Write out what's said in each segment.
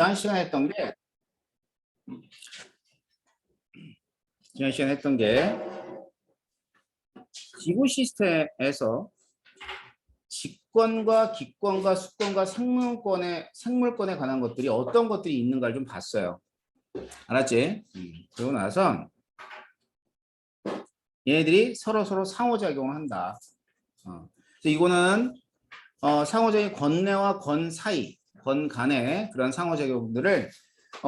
지난 시간에 했던 게 지구 시스템에서 직권과 기권과 수권과 생물권에 관한 것들이 어떤 것들이 있는가를 좀 봤어요. 알았지? 그러고 나서 얘네들이 서로 상호작용을 한다. 그래서 이거는 상호작용 권내와 권 사이, 권 간의 그런 상호작용들을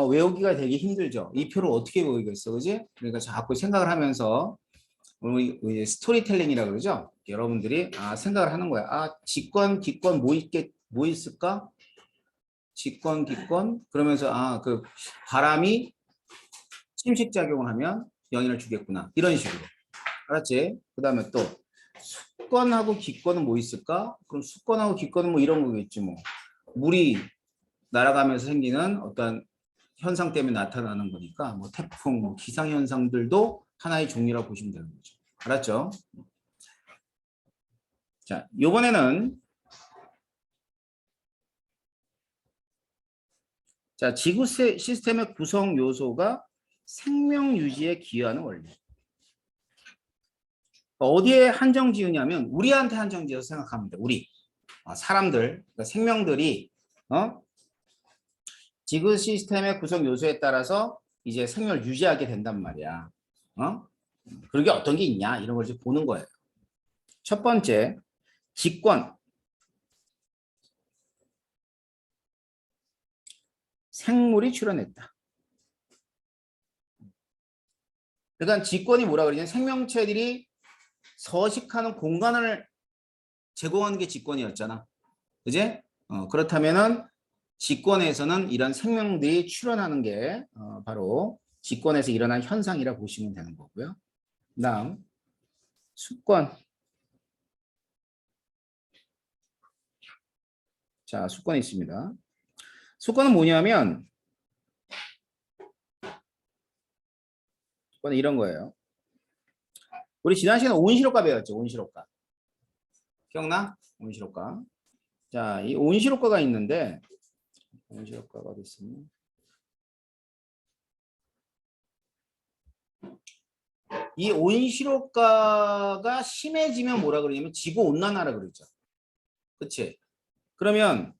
외우기가 되게 힘들죠. 이 표를 어떻게 외우겠어, 그지? 그러니까 자꾸 생각을 하면서 우리 스토리텔링이라고 그러죠. 여러분들이 생각을 하는 거야. 직권, 기권 뭐 있을까? 직권, 기권 그러면서 그 바람이 침식작용을 하면 영향을 주겠구나. 이런 식으로. 알았지? 그 다음에 또 수권하고 기권은 뭐 있을까? 그럼 수권하고 기권은 뭐 이런 거겠지 뭐. 물이 날아가면서 생기는 어떤 현상 때문에 나타나는 거니까 뭐 태풍, 뭐 기상현상들도 하나의 종류라고 보시면 되는 거죠. 알았죠? 자, 요번에는 지구 시스템의 구성 요소가 생명 유지에 기여하는 원리. 어디에 한정 지으냐면 우리한테 한정 지어서 생각하면 돼. 우리 사람들, 그러니까 생명들이 지구 시스템의 구성 요소에 따라서 이제 생명을 유지하게 된단 말이야. 그런 게 어떤 게 있냐 이런 걸 보는 거예요. 첫 번째, 직권. 생물이 출현했다. 그러니까 직권이 뭐라 그러냐면 생명체들이 서식하는 공간을 제공하는 게 직권이었잖아. 그지? 그렇다면은 직권에서는 이런 생명들이 출현하는 게 바로 직권에서 일어난 현상이라 보시면 되는 거고요. 다음 수권. 자, 수권이 있습니다. 수권은 뭐냐면 수권은 이런 거예요. 우리 지난 시간에 온실효과 배웠죠. 온실효과. 기억나? 온실효과. 자, 이 온실효과가 있는데 온실효과가 어디 있습니까? 이 온실효과가 심해지면 뭐라 그러냐면 지구온난화라 그러죠. 그치? 그러면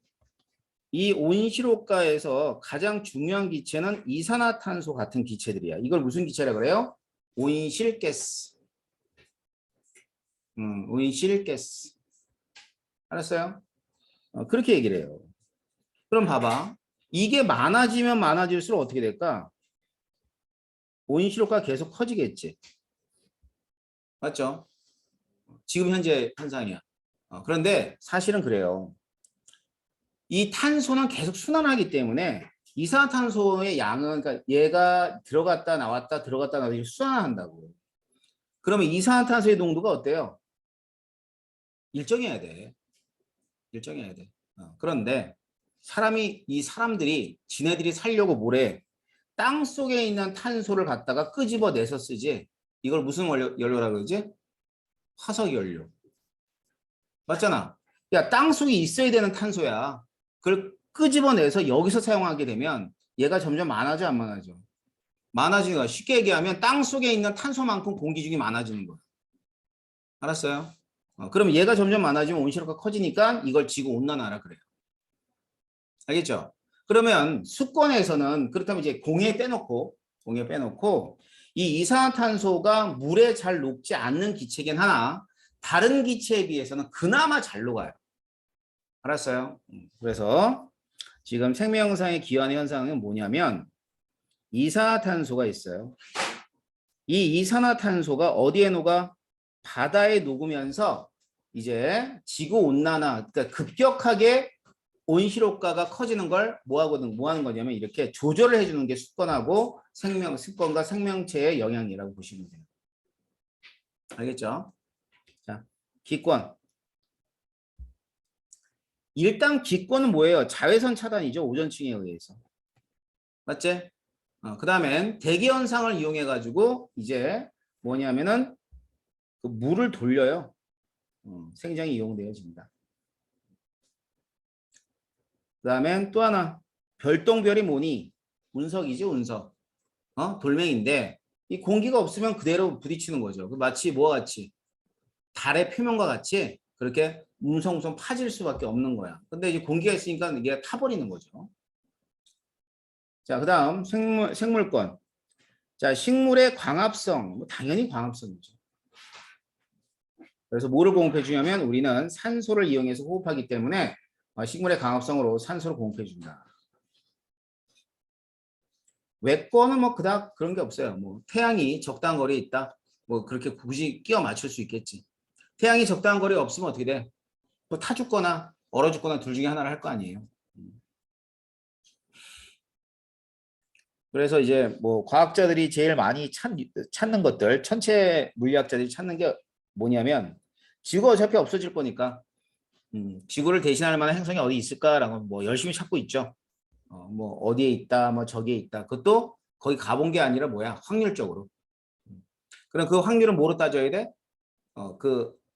이 온실효과에서 가장 중요한 기체는 이산화탄소 같은 기체들이야. 이걸 무슨 기체라 그래요? 온실가스. 온실가스. 알았어요? 그렇게 얘기를 해요. 그럼 봐봐. 이게 많아지면 많아질수록 어떻게 될까? 온실효과가 계속 커지겠지. 맞죠? 지금 현재 현상이야. 그런데 사실은 그래요. 이 탄소는 계속 순환하기 때문에 이산화탄소의 양은 그러니까 얘가 들어갔다 나왔다 들어갔다 나왔다 순환한다고. 그러면 이산화탄소의 농도가 어때요? 일정해야 돼. 일정해야 돼. 그런데 이 사람들이 지네들이 살려고 뭐래? 땅 속에 있는 탄소를 갖다가 끄집어내서 쓰지. 이걸 무슨 연료라고 그러지? 화석 연료. 맞잖아. 야, 땅 속에 있어야 되는 탄소야. 그걸 끄집어내서 여기서 사용하게 되면 얘가 점점 많아져 안 많아져? 많아지는 거야. 쉽게 얘기하면 땅 속에 있는 탄소만큼 공기 중이 많아지는 거야. 알았어요? 그럼 얘가 점점 많아지면 온실효과가 커지니까 이걸 지구온난화라 그래요. 알겠죠? 그러면 수권에서는 그렇다면 이제 공에 빼놓고 이 이산화탄소가 물에 잘 녹지 않는 기체긴 하나 다른 기체에 비해서는 그나마 잘 녹아요. 알았어요? 그래서 지금 생명상에 기여하는 현상은 뭐냐면 이산화탄소가 있어요. 이 이산화탄소가 어디에 녹아? 바다에 녹으면서 이제 지구온난화, 그러니까 급격하게 온실효과가 커지는 걸 뭐 하는 거냐면 이렇게 조절을 해주는 게 수권과 생명체의 영향이라고 보시면 돼요. 알겠죠? 자, 기권. 일단 기권은 뭐예요? 자외선 차단이죠. 오존층에 의해서. 맞지? 그 다음엔 대기현상을 이용해가지고 이제 뭐냐면은 그 물을 돌려요. 생장이 이용되어집니다. 그 다음엔 또 하나 별똥별이 뭐니? 운석이지, 운석. 돌멩이인데 이 공기가 없으면 그대로 부딪히는 거죠. 마치 뭐와 같이? 달의 표면과 같이 그렇게 웅성웅성 파질 수밖에 없는 거야. 근데 이제 공기가 있으니까 이게 타버리는 거죠. 자, 그다음 생물권. 자, 식물의 광합성. 뭐 당연히 광합성이죠. 그래서 뭐를 공급해 주냐면 우리는 산소를 이용해서 호흡하기 때문에 식물의 광합성으로 산소를 공급해 준다. 외권은 뭐 그닥 그런 게 없어요. 뭐 태양이 적당한 거리에 있다. 뭐 그렇게 굳이 끼워 맞출 수 있겠지. 태양이 적당한 거리에 없으면 어떻게 돼? 뭐 타 죽거나 얼어 죽거나 둘 중에 하나를 할 거 아니에요. 그래서 이제 뭐 과학자들이 제일 많이 찾는 것들, 천체 물리학자들이 찾는 게 뭐냐면 지구가 어차피 없어질 거니까 지구를 대신할 만한 행성이 어디 있을까라고 뭐 열심히 찾고 있죠. 뭐 어디에 있다, 뭐 저기에 있다. 그것도 거기 가본 게 아니라 뭐야? 확률적으로. 그럼 그 확률은 뭐로 따져야 돼?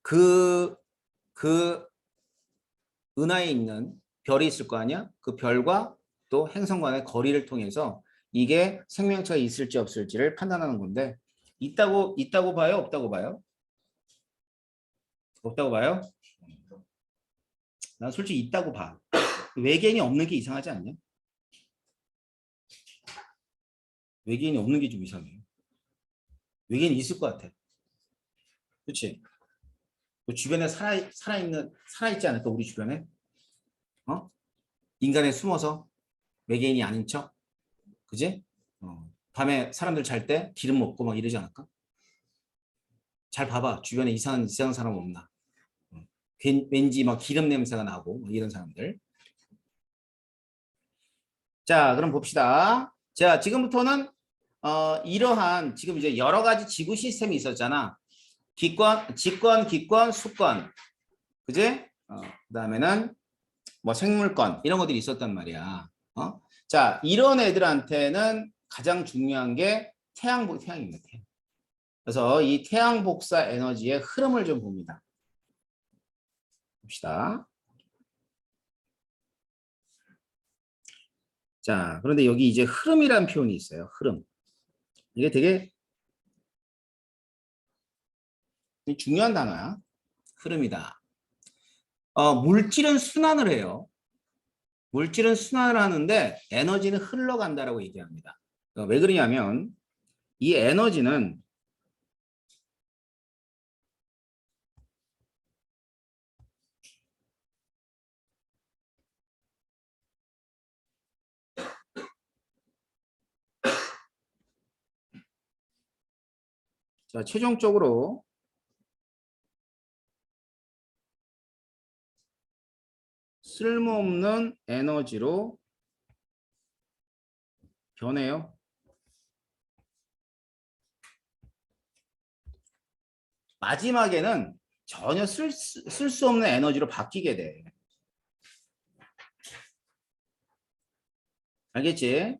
그 은하에 있는 별이 있을 거 아니야? 그 별과 또 행성 간의 거리를 통해서 이게 생명체가 있을지 없을지를 판단하는 건데 있다고 봐요? 없다고 봐요? 없다고 봐요? 난 솔직히 있다고 봐. 외계인이 없는 게 이상하지 않냐? 외계인이 없는 게 좀 이상해요. 외계인이 있을 것 같아. 그렇지? 그 주변에 살아있지 않을까? 우리 주변에? 인간에 숨어서 외계인이 아닌 척? 그지? 밤에 사람들 잘 때 기름 먹고 막 이러지 않을까? 잘 봐봐. 주변에 이상한 사람 없나? 왠지 막 기름 냄새가 나고 이런 사람들. 자, 그럼 봅시다. 자, 지금부터는 이러한 지금 이제 여러 가지 지구 시스템이 있었잖아. 직권, 기권, 수권. 그지? 그다음에는 뭐 생물권 이런 것들이 있었단 말이야. 자, 이런 애들한테는 가장 중요한 게 태양입니다. 태양. 그래서 이 태양 복사 에너지의 흐름을 좀 봅니다. 봅시다. 자, 그런데 여기 이제 흐름이라는 표현이 있어요. 흐름. 이게 되게 중요한 단어야. 흐름이다. 물질은 순환을 해요. 물질은 순환을 하는데 에너지는 흘러간다라고 얘기합니다. 왜 그러냐면 이 에너지는 자, 최종적으로 쓸모없는 에너지로 변해요. 마지막에는 전혀 쓸 수 없는 에너지로 바뀌게 돼. 알겠지?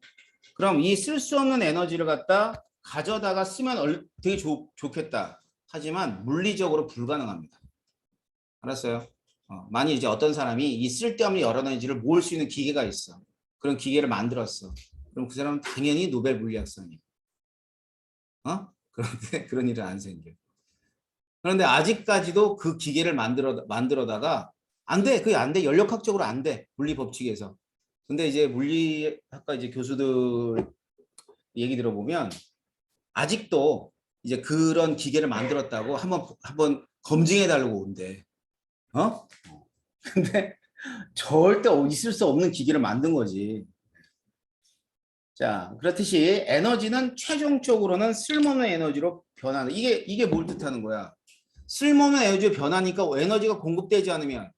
그럼 이 쓸 수 없는 에너지를 갖다 가져다가 쓰면 되게 좋겠다. 하지만 물리적으로 불가능합니다. 알았어요? 만약 이제 어떤 사람이 이 쓸데없는 여러 에너지를 모을 수 있는 기계가 있어. 그런 기계를 만들었어. 그럼 그 사람은 당연히 노벨 물리학상이야. 그런데 그런 일은 안 생겨. 그런데 아직까지도 그 기계를 만들어다가 안 돼. 그게 안 돼. 연력학적으로 안 돼. 물리 법칙에서. 근데 이제 물리학과 이제 교수들 얘기 들어보면 아직도 이제 그런 기계를 만들었다고 한번 검증해 달라고 온대. 근데 절대 있을 수 없는 기계를 만든 거지. 자, 그렇듯이 에너지는 최종적으로는 쓸모없는 에너지로 변하는. 이게 뭘 뜻하는 거야? 쓸모없는 에너지로 변하니까 에너지가 공급되지 않으면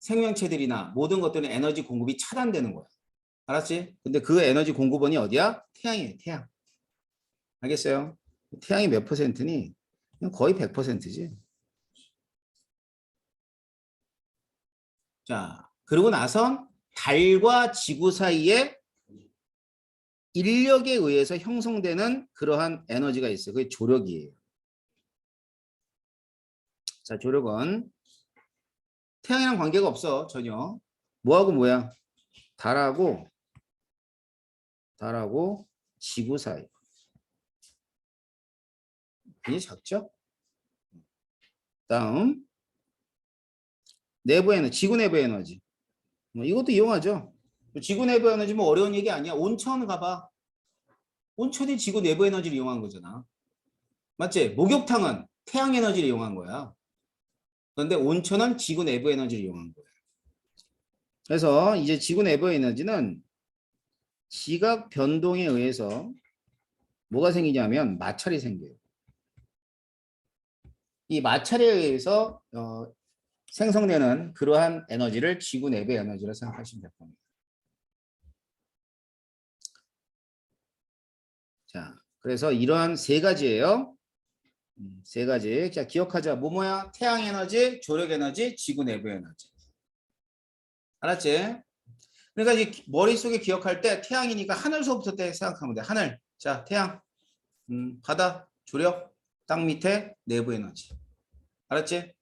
생명체들이나 모든 것들은 에너지 공급이 차단되는 거야. 알았지? 근데 그 에너지 공급원이 어디야? 태양이에요. 태양. 알겠어요? 태양이 몇 퍼센트니? 거의 100%지. 자, 그러고 나선 달과 지구 사이에 인력에 의해서 형성되는 그러한 에너지가 있어요. 그게 조력이에요. 자, 조력은 태양이랑 관계가 없어. 전혀. 뭐하고 뭐야? 달하고 달하고 지구 사이. 굉장히 작죠? 다음 내부 에너지, 지구 내부 에너지. 이것도 이용하죠. 지구 내부 에너지 뭐 어려운 얘기 아니야. 온천 가봐. 온천이 지구 내부 에너지를 이용한 거잖아. 맞지? 목욕탕은 태양 에너지를 이용한 거야. 그런데 온천은 지구 내부 에너지를 이용한 거야. 그래서 이제 지구 내부 에너지는 지각 변동에 의해서 뭐가 생기냐면 마찰이 생겨요. 이 마찰에 의해서 생성되는 그러한 에너지를 지구 내부 에너지로 생각하시면 될 겁니다. 자, 그래서 이러한 세 가지예요. 세 가지. 자, 기억하자. 뭐뭐야? 태양 에너지, 조력 에너지, 지구 내부 에너지. 알았지? 그러니까 이제 머릿속에 기억할 때 태양이니까 하늘서부터 때 생각하면 돼. 하늘. 자, 태양. 바다, 조력, 땅 밑에 내부 에너지. 알았지?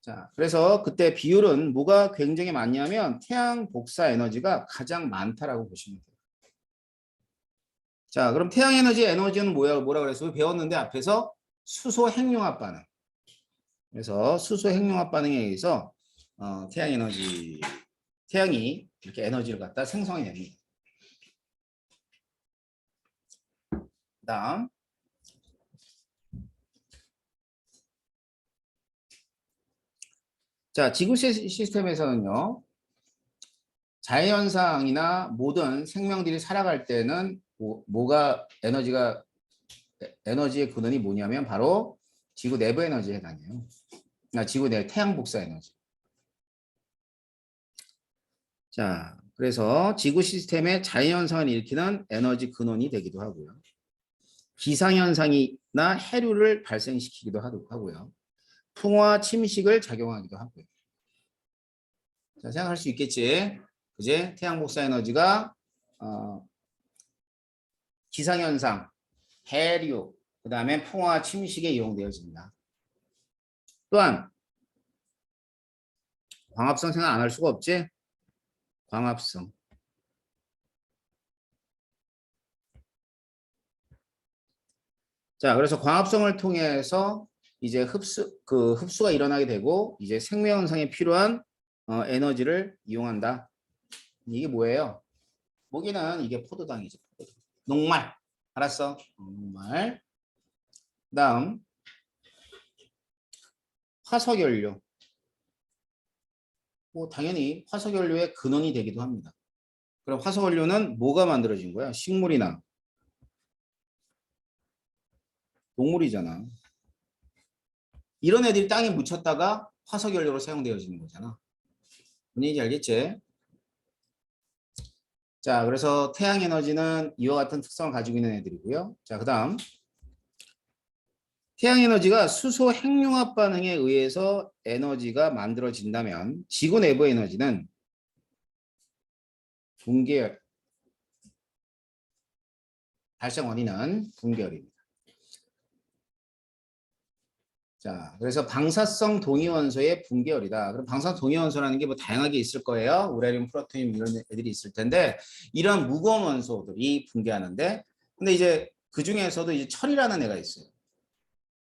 자, 그래서 그때 비율은 뭐가 굉장히 많냐면 태양 복사 에너지가 가장 많다라고 보시면 돼요. 자, 그럼 태양 에너지는 뭐라 그랬어요? 배웠는데 앞에서 수소 핵융합 반응. 그래서 수소 핵융합 반응에 의해서 태양이 이렇게 에너지를 갖다 생성해냅니다. 다음. 자, 지구 시스템에서는요. 자연현상이나 모든 생명들이 살아갈 때는 뭐가 에너지의 근원이 뭐냐면 바로 지구 내부 에너지에 해당해요. 지구 내 태양 복사 에너지. 자, 그래서 지구 시스템의 자연현상을 일으키는 에너지 근원이 되기도 하고요. 기상현상이나 해류를 발생시키기도 하고요. 풍화 침식을 작용하기도 하고요. 자, 생각할 수 있겠지. 그제 태양 복사 에너지가 기상현상, 해류, 그 다음에 풍화 침식에 이용되어집니다. 또한 광합성 생각 안 할 수가 없지? 광합성. 자, 그래서 광합성을 통해서 이제 흡수가 일어나게 되고 이제 생명 현상에 필요한 에너지를 이용한다. 이게 뭐예요? 모기는 이게 포도당이죠. 녹말. 알았어? 녹말. 그다음 화석연료. 뭐 당연히 화석연료의 근원이 되기도 합니다. 그럼 화석연료는 뭐가 만들어진 거야? 식물이나 동물이잖아. 이런 애들이 땅에 묻혔다가 화석연료로 사용되어지는 거잖아. 뭔 얘기인지 알겠지? 자, 그래서 태양 에너지는 이와 같은 특성을 가지고 있는 애들이고요. 자, 그 다음 태양 에너지가 수소 핵융합 반응에 의해서 에너지가 만들어진다면 지구 내부 에너지는 붕괴열, 발생 원인은 붕괴열입니다. 자, 그래서 방사성 동위원소의 붕괴열이다. 그럼 방사성 동위원소라는 게 뭐 다양하게 있을 거예요. 우라늄, 플루토늄 이런 애들이 있을 텐데 이런 무거운 원소들이 붕괴하는데 근데 이제 그 중에서도 이제 철이라는 애가 있어요.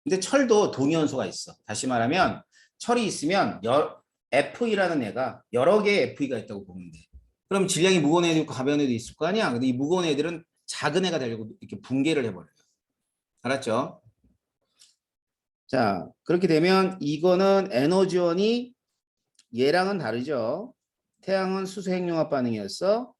근데 철도 동위원소가 있어. 다시 말하면 철이 있으면 F이라는 애가 여러 개의 F가 있다고 보면 돼. 그럼 질량이 무거운 애도 있고 가벼운 애도 있을 거 아니야. 근데 이 무거운 애들은 작은 애가 되려고 이렇게 붕괴를 해버려요. 알았죠? 자, 그렇게 되면 이거는 에너지원이 얘랑은 다르죠. 태양은 수소 핵융합 반응이었어.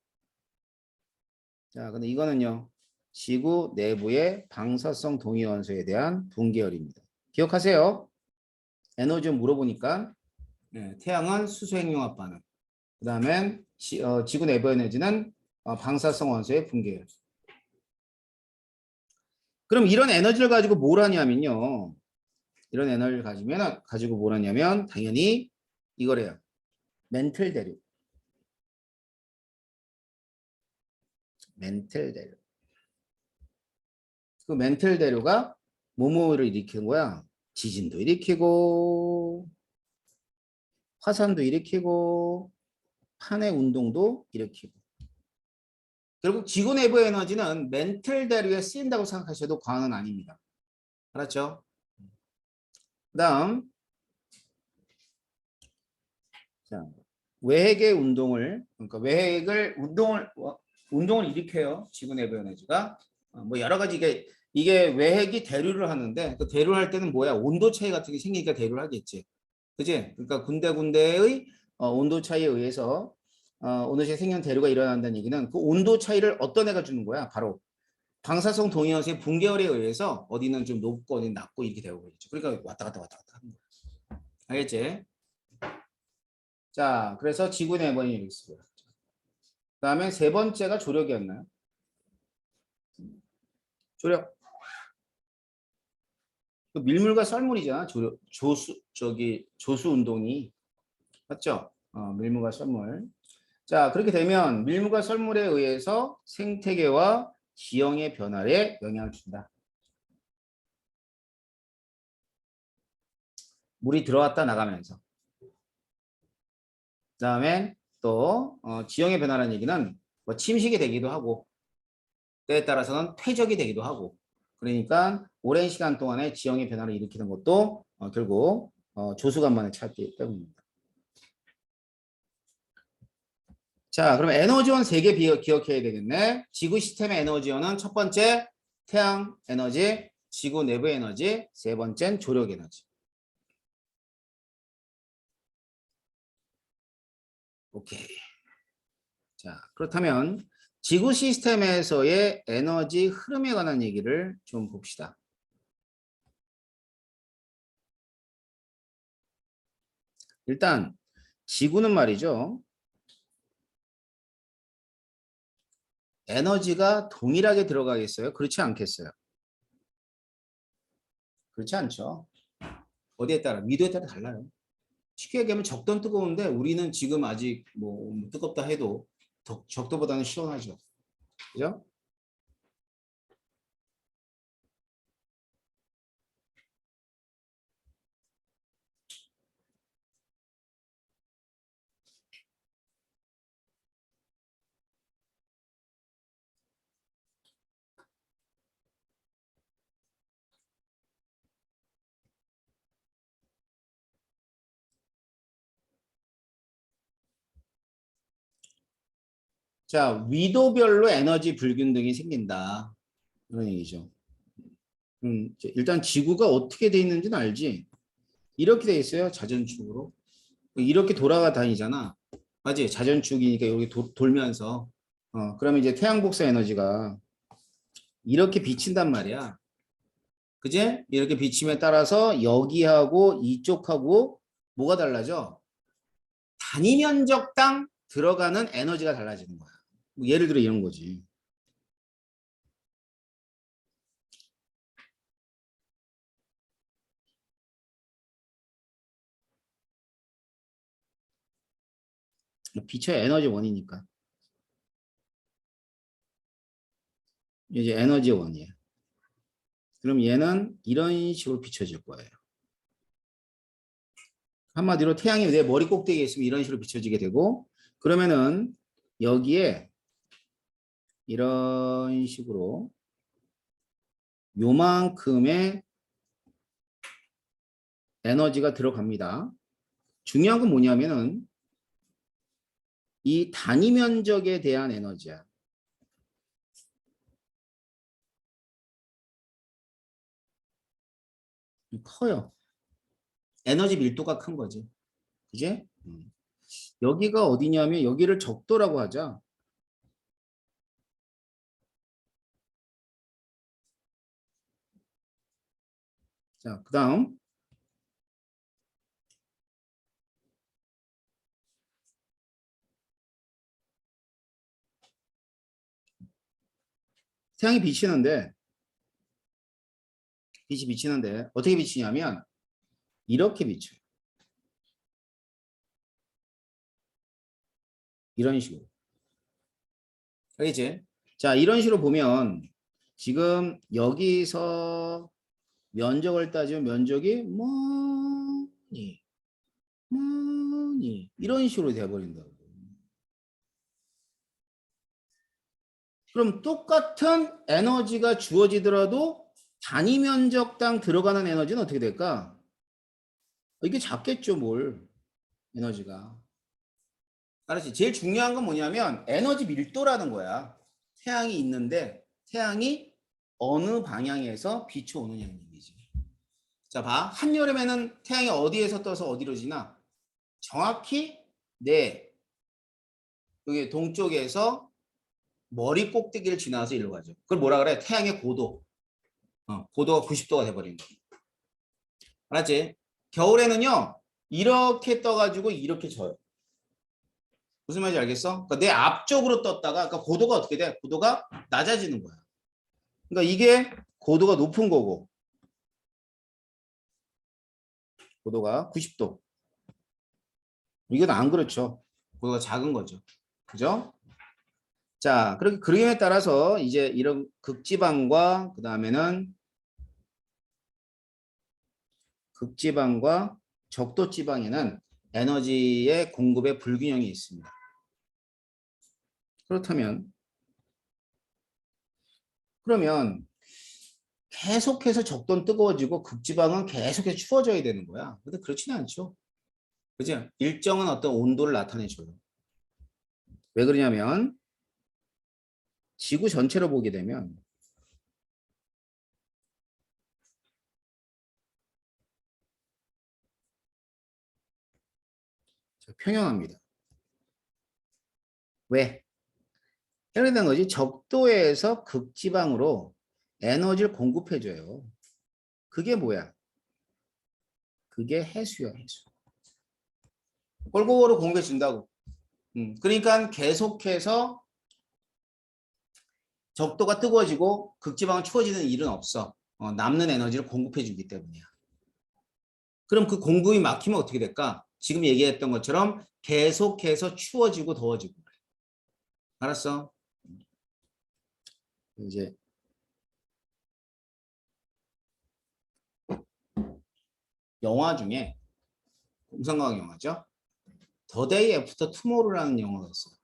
자, 근데 이거는요. 지구 내부의 방사성 동위원소에 대한 붕괴열입니다. 기억하세요. 에너지원 물어보니까 태양은 수소 핵융합 반응. 그 다음엔 지구 내부 에너지는 방사성 원소의 붕괴열. 그럼 이런 에너지를 가지고 뭘 하냐면요. 이런 에너지를 가지고 뭘 하냐면 당연히 이거래요. 멘틀 대류. 멘틀 대류. 그 멘틀 대류가 뭐뭐를 일으키는 거야? 지진도 일으키고 화산도 일으키고 판의 운동도 일으키고 결국 지구 내부 에너지는 멘틀 대류에 쓰인다고 생각하셔도 과언은 아닙니다. 알았죠? 그다음 자, 외핵의 운동을 그러니까 외핵을 운동을 일으켜요. 지구 내부 에너지가 뭐 여러 가지 이게 외핵이 대류를 하는데 그 대류를 할 때는 뭐야? 온도 차이 같은 게 생기니까 대류를 하겠지. 그지? 그러니까 군데군데의 온도 차이에 의해서 온도 차이 생긴 대류가 일어난다는 얘기는 그 온도 차이를 어떤 애가 주는 거야? 바로 방사성 동위원소의 붕괴열에 의해서 어디는 좀 높고 어디는 낮고 이렇게 되고 있죠. 그러니까 왔다 갔다 하는 거야. 알겠지? 자, 그래서 지구 내번이 이렇게 쓰고요. 그다음에 세 번째가 조력이었나요? 조력. 그 밀물과 썰물이잖아. 조수 운동이 맞죠? 밀물과 썰물. 자, 그렇게 되면 밀물과 썰물에 의해서 생태계와 지형의 변화에 영향을 준다. 물이 들어왔다 나가면서. 그다음에 또 지형의 변화라는 얘기는 뭐 침식이 되기도 하고 때에 따라서는 퇴적이 되기도 하고 그러니까 오랜 시간 동안에 지형의 변화를 일으키는 것도 결국 조수간만의 차이기 때문입니다. 자, 그럼 에너지원 3개 기억해야 되겠네. 지구 시스템의 에너지원은 첫 번째 태양 에너지, 지구 내부 에너지, 세 번째는 조력 에너지. 오케이. 자, 그렇다면 지구 시스템에서의 에너지 흐름에 관한 얘기를 좀 봅시다. 일단 지구는 말이죠. 에너지가 동일하게 들어가겠어요? 그렇지 않겠어요? 그렇지 않죠. 어디에 따라, 미도에 따라 달라요. 쉽게 얘기하면 적도는 뜨거운데 우리는 지금 아직 뭐 뜨겁다 해도 적도보다는 시원하죠. 그죠? 자, 위도별로 에너지 불균등이 생긴다. 그런 얘기죠. 일단 지구가 어떻게 돼 있는지는 알지? 이렇게 돼 있어요. 자전축으로. 이렇게 돌아가 다니잖아. 맞지? 자전축이니까 여기 돌면서. 그러면 이제 태양 복사 에너지가 이렇게 비친단 말이야. 그제? 이렇게 비침에 따라서 여기하고 이쪽하고 뭐가 달라져? 단위 면적당 들어가는 에너지가 달라지는 거야. 뭐 예를 들어 이런 거지. 빛의 에너지 원이니까. 이제 에너지 원이에요. 그럼 얘는 이런 식으로 비춰질 거예요. 한마디로 태양이 내 머리 꼭대기에 있으면 이런 식으로 비춰지게 되고 그러면은 여기에 이런 식으로 요만큼의 에너지가 들어갑니다. 중요한 건 뭐냐면은 이 단위 면적에 대한 에너지야. 커요. 에너지 밀도가 큰 거지. 그지? 여기가 어디냐면 여기를 적도라고 하자. 자, 그 다음 태양이 비치는데 빛이 비치는데 어떻게 비치냐면 이렇게 비쳐요. 이런 식으로. 알겠지? 자, 이런 식으로 보면 지금 여기서 면적을 따지면 면적이 뭐니 이런 식으로 돼버린다고. 그럼 똑같은 에너지가 주어지더라도 단위 면적당 들어가는 에너지는 어떻게 될까? 이게 작겠죠, 뭘. 에너지가. 알았지? 제일 중요한 건 뭐냐면 에너지 밀도라는 거야. 태양이 있는데 태양이 어느 방향에서 비춰오느냐는 얘기지. 자, 봐. 한여름에는 태양이 어디에서 떠서 어디로 지나? 정확히 내 여기 동쪽에서 머리 꼭대기를 지나서 일로 가죠. 그걸 뭐라 그래? 태양의 고도. 고도가 90도가 돼버리는 거야. 알았지? 겨울에는요. 이렇게 떠가지고 이렇게 져요. 무슨 말인지 알겠어? 그러니까 내 앞쪽으로 떴다가 그러니까 고도가 어떻게 돼? 고도가 낮아지는 거야. 그러니까 이게 고도가 높은 거고 고도가 90도. 이건 안 그렇죠. 고도가 작은 거죠. 그죠? 자, 그렇게 그림에 따라서 이제 이런 극지방과 극지방과 적도지방에는 에너지의 공급의 불균형이 있습니다. 그러면 계속해서 적도는 뜨거워지고 극지방은 계속해서 추워져야 되는 거야. 근데 그렇지는 않죠. 그죠? 일정한 어떤 온도를 나타내줘요. 왜 그러냐면 지구 전체로 보게 되면 평형합니다. 왜? 이렇게 된 거지. 적도에서 극지방으로 에너지를 공급해줘요. 그게 뭐야? 그게 해수야, 해수. 골고루 공급해준다고. 그러니까 계속해서 적도가 뜨거워지고 극지방은 추워지는 일은 없어. 남는 에너지를 공급해주기 때문이야. 그럼 그 공급이 막히면 어떻게 될까? 지금 얘기했던 것처럼 계속해서 추워지고 더워지고. 알았어? 이제 영화 중에 공상과학 영화죠. 더 데이 애프터 투모로우라는 영화가 있어요.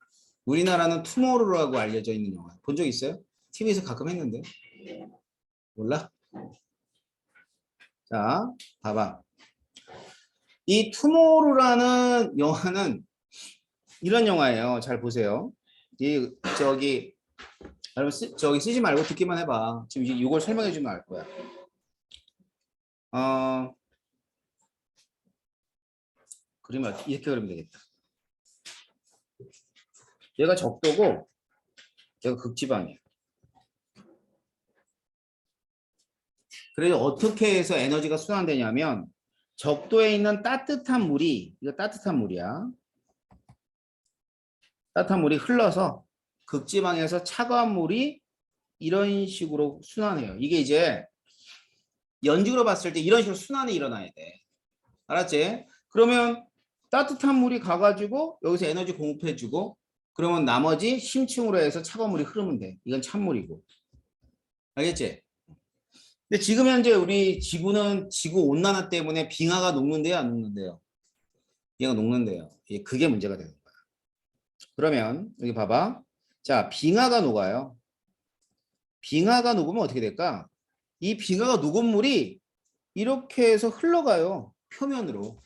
우리나라는 투모로우라고 알려져 있는 영화. 본 적 있어요? TV에서 가끔 했는데. 몰라? 자, 봐봐. 이 투모로우라는 영화는 이런 영화예요. 잘 보세요. 여러분 저기 쓰지 말고 듣기만 해봐. 지금 이걸 설명해 주면 알 거야. 그러면 이렇게 그리면 되겠다. 얘가 적도고 얘가 극지방이야. 그래서 어떻게 해서 에너지가 순환되냐면 적도에 있는 따뜻한 물이 이거 따뜻한 물이야. 따뜻한 물이 흘러서 극지방에서 차가운 물이 이런 식으로 순환해요. 이게 이제 연직으로 봤을 때 이런 식으로 순환이 일어나야 돼. 알았지? 그러면 따뜻한 물이 가가지고 여기서 에너지 공급해주고 그러면 나머지 심층으로 해서 차가운 물이 흐르면 돼. 이건 찬물이고. 알겠지? 근데 지금 현재 우리 지구는 지구 온난화 때문에 빙하가 녹는데요, 안 녹는데요? 얘가 녹는데요. 그게 문제가 되는 거야. 그러면 여기 봐봐. 자, 빙하가 녹아요. 빙하가 녹으면 어떻게 될까? 이 빙하가 녹은 물이 이렇게 해서 흘러가요. 표면으로.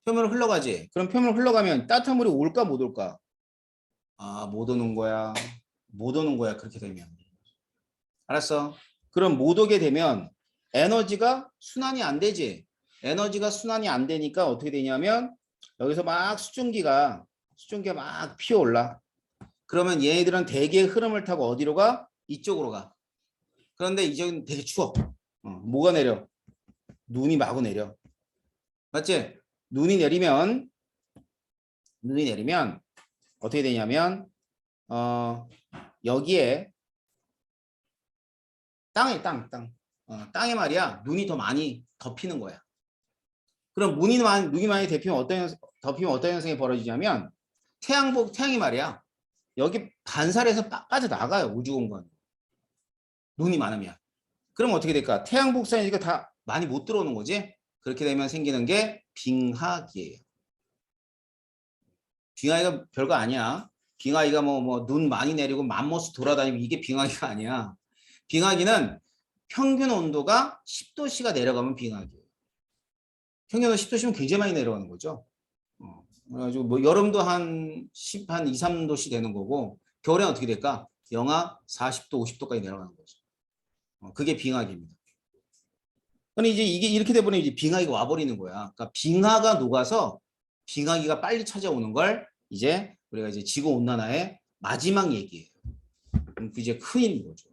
표면으로 흘러가지. 그럼 표면으로 흘러가면 따뜻한 물이 올까 못 올까? 아, 못 오는 거야. 못 오는 거야. 그렇게 되면. 알았어? 그럼 못 오게 되면 에너지가 순환이 안 되지. 에너지가 순환이 안 되니까 어떻게 되냐면 여기서 막 수증기가 막 피어올라. 그러면 얘네들은 대기의 흐름을 타고 어디로 가? 이쪽으로 가. 그런데 이쪽은 되게 추워. 뭐가 내려? 눈이 마구 내려. 맞지? 눈이 내리면 어떻게 되냐면 여기에 땅에 말이야 눈이 더 많이 덮이는 거야. 그럼 눈이 많이 덮이면 어떤 현상이 벌어지냐면 태양이 말이야 여기 반사해서 빠져나가요. 우주공간 눈이 많으면. 그럼 어떻게 될까? 태양 복사니까 다 많이 못 들어오는 거지. 그렇게 되면 생기는 게 빙하기예요. 빙하기가 별거 아니야. 빙하기가 뭐 눈 많이 내리고 맘모스 돌아다니고 이게 빙하기가 아니야. 빙하기는 평균 온도가 10도씨가 내려가면 빙하기예요. 평균 온도 10도씨면 굉장히 많이 내려가는 거죠. 그래가지고 뭐 여름도 한 2, 3도씨 되는 거고 겨울에는 어떻게 될까? 영하 40도, 50도까지 내려가는 거죠. 그게 빙하기입니다. 그럼 이제 이게 이렇게 돼버리면 이제 빙하기가 와버리는 거야. 그러니까 빙하가 녹아서 빙하기가 빨리 찾아오는 걸 이제 우리가 이제 지구 온난화의 마지막 얘기예요. 그럼 그 이제 큰일인 거죠.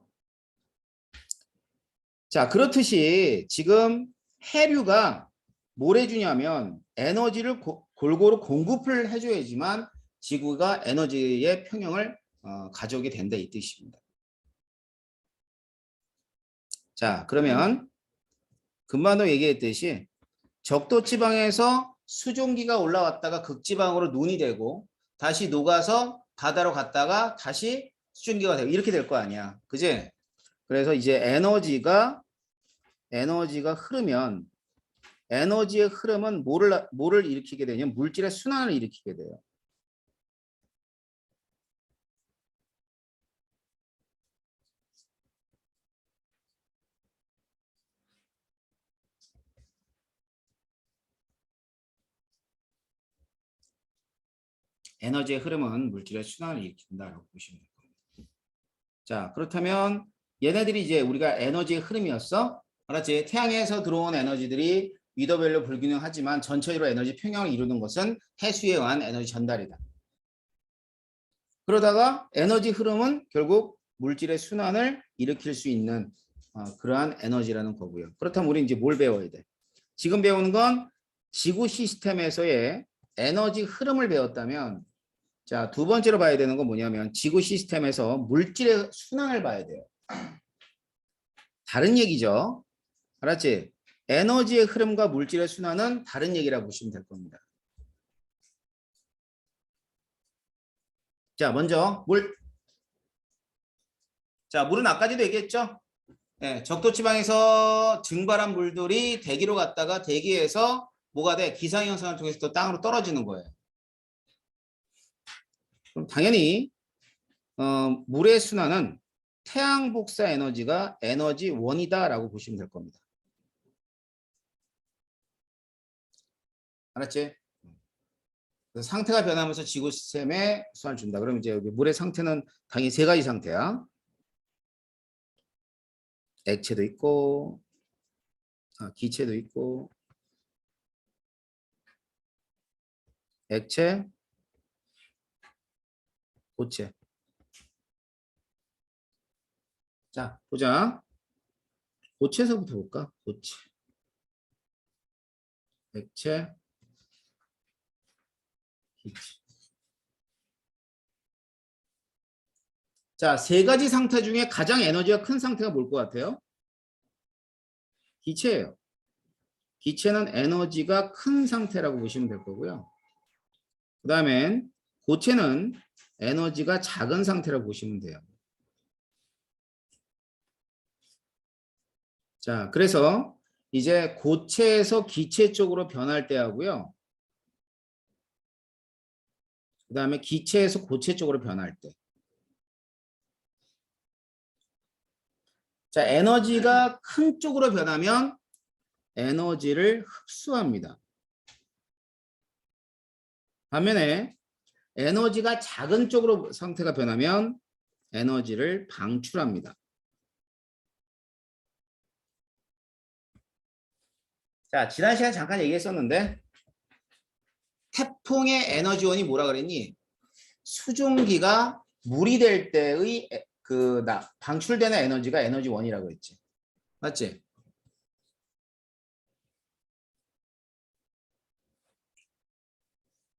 자, 그렇듯이 지금 해류가 뭘 해주냐면 에너지를 골고루 공급을 해줘야지만 지구가 에너지의 평형을 가져오게 된다 이 뜻입니다. 자, 그러면 금방도 얘기했듯이 적도지방에서 수증기가 올라왔다가 극지방으로 눈이 되고 다시 녹아서 바다로 갔다가 다시 수증기가 되고 이렇게 될 거 아니야. 그지? 그래서 이제 에너지가 흐르면 에너지의 흐름은 뭐를 일으키게 되냐면 물질의 순환을 일으키게 돼요. 에너지의 흐름은 물질의 순환을 일으킨다라고 보시면 됩니다. 자, 그렇다면 얘네들이 이제 우리가 에너지의 흐름이었어. 알았지? 태양에서 들어온 에너지들이 위도별로 불균형하지만 전체적으로 에너지 평형을 이루는 것은 해수에 의한 에너지 전달이다. 그러다가 에너지 흐름은 결국 물질의 순환을 일으킬 수 있는 그러한 에너지라는 거고요. 그렇다면 우리 이제 뭘 배워야 돼? 지금 배우는 건 지구 시스템에서의 에너지 흐름을 배웠다면 자, 두 번째로 봐야 되는 건 뭐냐면 지구 시스템에서 물질의 순환을 봐야 돼요. 다른 얘기죠. 알았지? 에너지의 흐름과 물질의 순환은 다른 얘기라고 보시면 될 겁니다. 자, 먼저 물. 자, 물은 아까도 얘기했죠? 네, 적도지방에서 증발한 물들이 대기로 갔다가 대기에서 뭐가 돼? 기상현상을 통해서 또 땅으로 떨어지는 거예요. 그럼 당연히 물의 순환은 태양 복사 에너지가 에너지 원이다라고 보시면 될 겁니다. 알았지? 상태가 변하면서 지구 시스템에 순환을 준다. 그럼 이제 여기 물의 상태는 당연히 세 가지 상태야. 액체도 있고, 기체도 있고, 액체, 고체. 자, 보자. 고체에서부터 볼까? 고체. 액체, 기체. 자, 세 가지 상태 중에 가장 에너지가 큰 상태가 뭘 것 같아요? 기체예요. 기체는 에너지가 큰 상태라고 보시면 될 거고요. 그 다음엔 고체는 에너지가 작은 상태라고 보시면 돼요. 자, 그래서 이제 고체에서 기체 쪽으로 변할 때 하고요. 그 다음에 기체에서 고체 쪽으로 변할 때. 자, 에너지가 큰 쪽으로 변하면 에너지를 흡수합니다. 반면에 에너지가 작은 쪽으로 상태가 변하면 에너지를 방출합니다. 자, 지난 시간에 잠깐 얘기했었는데 태풍의 에너지원이 뭐라 그랬니? 수증기가 물이 될 때의 방출되는 에너지가 에너지원이라고 했지. 맞지?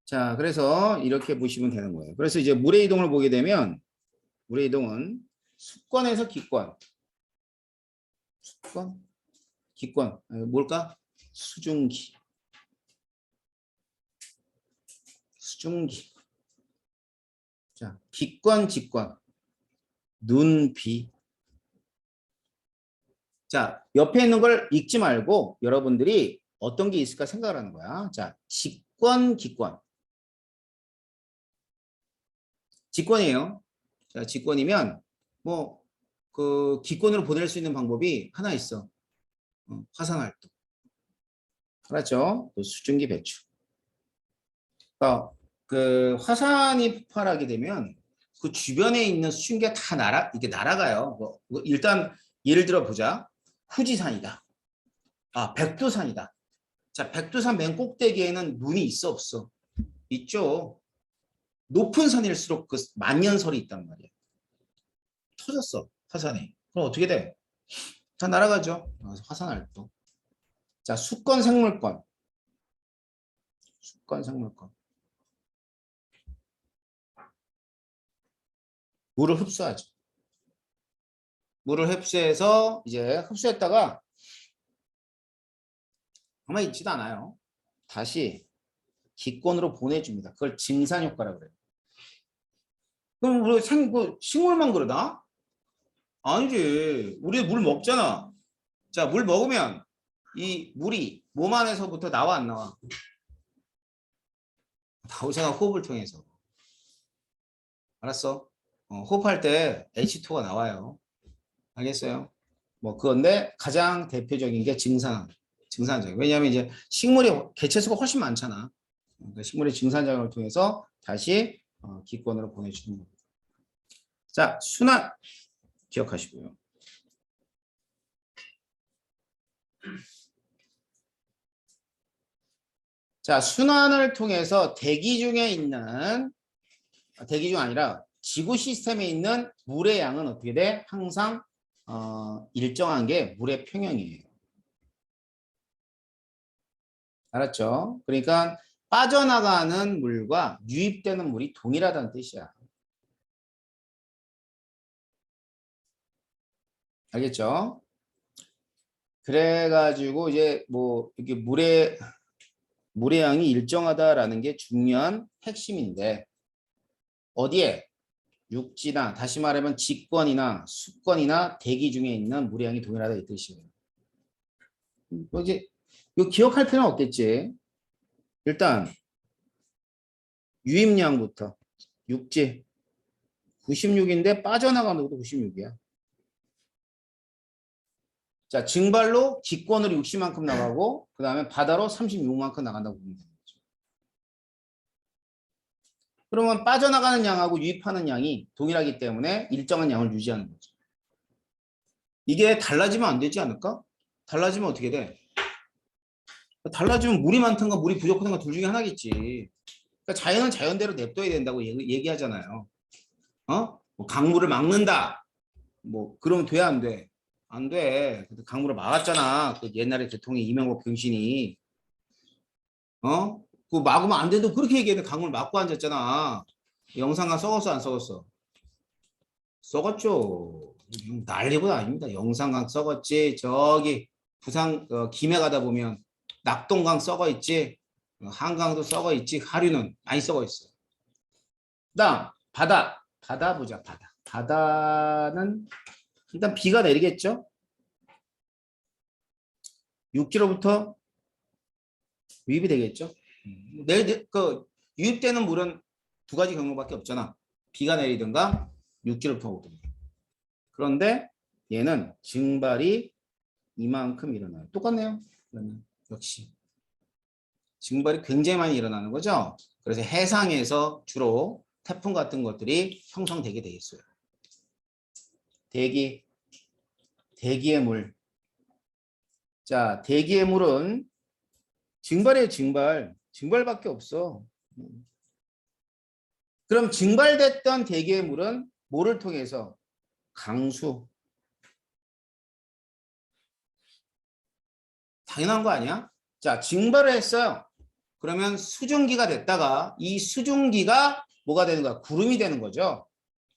자, 그래서 이렇게 보시면 되는 거예요. 그래서 이제 물의 이동을 보게 되면 물의 이동은 수권에서 기권. 수권? 기권. 뭘까? 수증기. 수증기. 자, 기권, 직권. 눈, 비. 자, 옆에 있는 걸 읽지 말고 여러분들이 어떤 게 있을까 생각을 하는 거야. 자, 직권, 기권. 직권이에요. 자, 직권이면 뭐 그 기권으로 보낼 수 있는 방법이 하나 있어. 화산 활동. 알았죠? 또 수증기 배출. 그러니까 그 화산이 폭발하게 되면 그 주변에 있는 수증기가 다 이게 날아가요. 뭐 일단 예를 들어 보자. 후지산이다. 아, 백두산이다. 자, 백두산 맨 꼭대기에는 눈이 있어 없어? 있죠. 높은 산일수록 그 만년설이 있단 말이야. 터졌어, 화산이. 그럼 어떻게 돼? 다 날아가죠. 화산 활동. 자, 수권 생물권. 수권 생물권. 물을 흡수하죠. 물을 흡수해서 이제 흡수했다가 가만히 있지도 않아요. 다시 기권으로 보내줍니다. 그걸 증산효과라고 그래요. 그럼 우리 식물만 그러나? 아니지. 우리 물 먹잖아. 자, 물 먹으면 이 물이 몸 안에서부터 나와 안 나와? 나오잖아, 호흡을 통해서. 알았어? 호흡할 때 H2가 나와요. 알겠어요? 뭐 그건데 가장 대표적인 게 증산작용. 왜냐하면 이제 식물이 개체수가 훨씬 많잖아. 그러니까 식물의 증산작용을 통해서 다시 기권으로 보내주는 겁니다. 자, 순환 기억하시고요. 자, 순환을 통해서 대기 중 아니라 지구 시스템에 있는 물의 양은 어떻게 돼? 항상 일정한 게 물의 평형이에요. 알았죠? 그러니까 빠져나가는 물과 유입되는 물이 동일하다는 뜻이야. 알겠죠? 그래가지고 이제 뭐 이렇게 물의 양이 일정하다라는 게 중요한 핵심인데 어디에? 육지나 다시 말하면 직권이나 수권이나 대기 중에 있는 물의 양이 동일하다 이 뜻이에요. 뭐 이제 이거 기억할 필요는 없겠지. 일단 유입량부터 육지 96인데 빠져나가는 것도 96이야. 자, 증발로 기권으로 60만큼 나가고 그 다음에 바다로 36만큼 나간다고 보면 되는 거죠. 그러면 빠져나가는 양하고 유입하는 양이 동일하기 때문에 일정한 양을 유지하는 거죠. 이게 달라지면 안 되지 않을까? 달라지면 어떻게 돼? 달라지면 물이 많든가 물이 부족하든가 둘 중에 하나겠지. 그러니까 자연은 자연대로 냅둬야 된다고 얘기하잖아요. 뭐 강물을 막는다. 뭐 그러면 돼, 안 돼? 안 돼. 강물을 막았잖아. 그 옛날에 대통령 이명박 병신이. 그 막으면 안 된다고 그렇게 얘기했는데 강물 막고 앉았잖아. 영상가 썩었어, 안 썩었어? 썩었죠. 난리고 아닙니다. 영상강 썩었지. 저기 부산 김해 가다 보면 낙동강 썩어 있지. 한강도 썩어 있지. 하류는 많이 썩어 있어. 그다음 바다 보자. 바다는 일단 비가 내리겠죠. 6km부터 유입이 되겠죠. 유입되는 물은 두 가지 경로밖에 없잖아. 비가 내리든가 6km부터 오든가. 그런데 얘는 증발이 이만큼 일어나요. 똑같네요. 그러면 역시 증발이 굉장히 많이 일어나는 거죠. 그래서 해상에서 주로 태풍 같은 것들이 형성되게 돼 있어요. 대기의 물. 자, 대기의 물은 증발이에요, 증발밖에 없어. 그럼 증발됐던 대기의 물은 뭐를 통해서? 강수. 당연한 거 아니야? 자, 증발을 했어요. 그러면 수증기가 됐다가 이 수증기가 뭐가 되는 거야? 구름이 되는 거죠.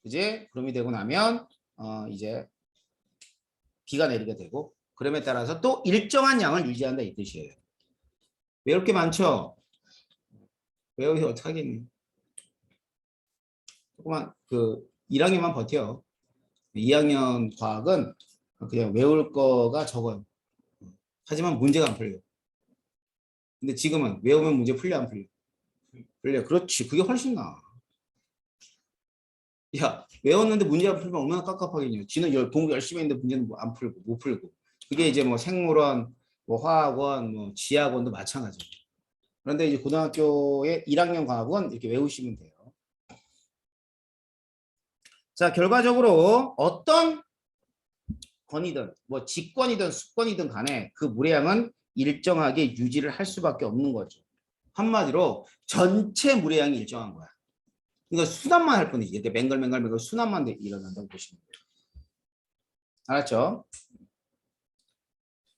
이제 구름이 되고 나면 이제 비가 내리게 되고 그럼에 따라서 또 일정한 양을 유지한다 이 뜻이에요. 외울 게 많죠? 외우기 어떡하겠니? 조금만 1학년만 버텨. 2학년 과학은 그냥 외울 거가 적어요. 하지만 문제가 안 풀려. 근데 지금은 외우면 문제 풀려 안 풀려? 풀려. 그렇지. 그게 훨씬 나아. 야, 외웠는데 문제 안 풀면 얼마나 깝깝하겠냐. 지는 공부 열심히 했는데 문제는 뭐안 풀고 못 풀고. 그게 이제 뭐 생물원, 뭐 화학원, 뭐 지학원도 마찬가지예요. 그런데 이제 고등학교의 1학년 과학은 이렇게 외우시면 돼요. 자, 결과적으로 어떤 권이든 뭐 직권이든 수권이든 간에 그 무례양은 일정하게 유지를 할 수밖에 없는 거죠. 한마디로 전체 무례양이 일정한 거야. 이거 순환만 할 뿐이지. 이렇게 맹글맹글 순환만 일어난다고 보시면 돼요. 알았죠?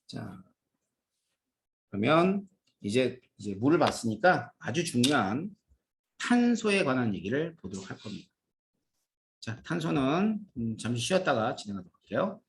자, 그러면 이제 물을 봤으니까 아주 중요한 탄소에 관한 얘기를 보도록 할 겁니다. 자, 탄소는 잠시 쉬었다가 진행하도록 할게요.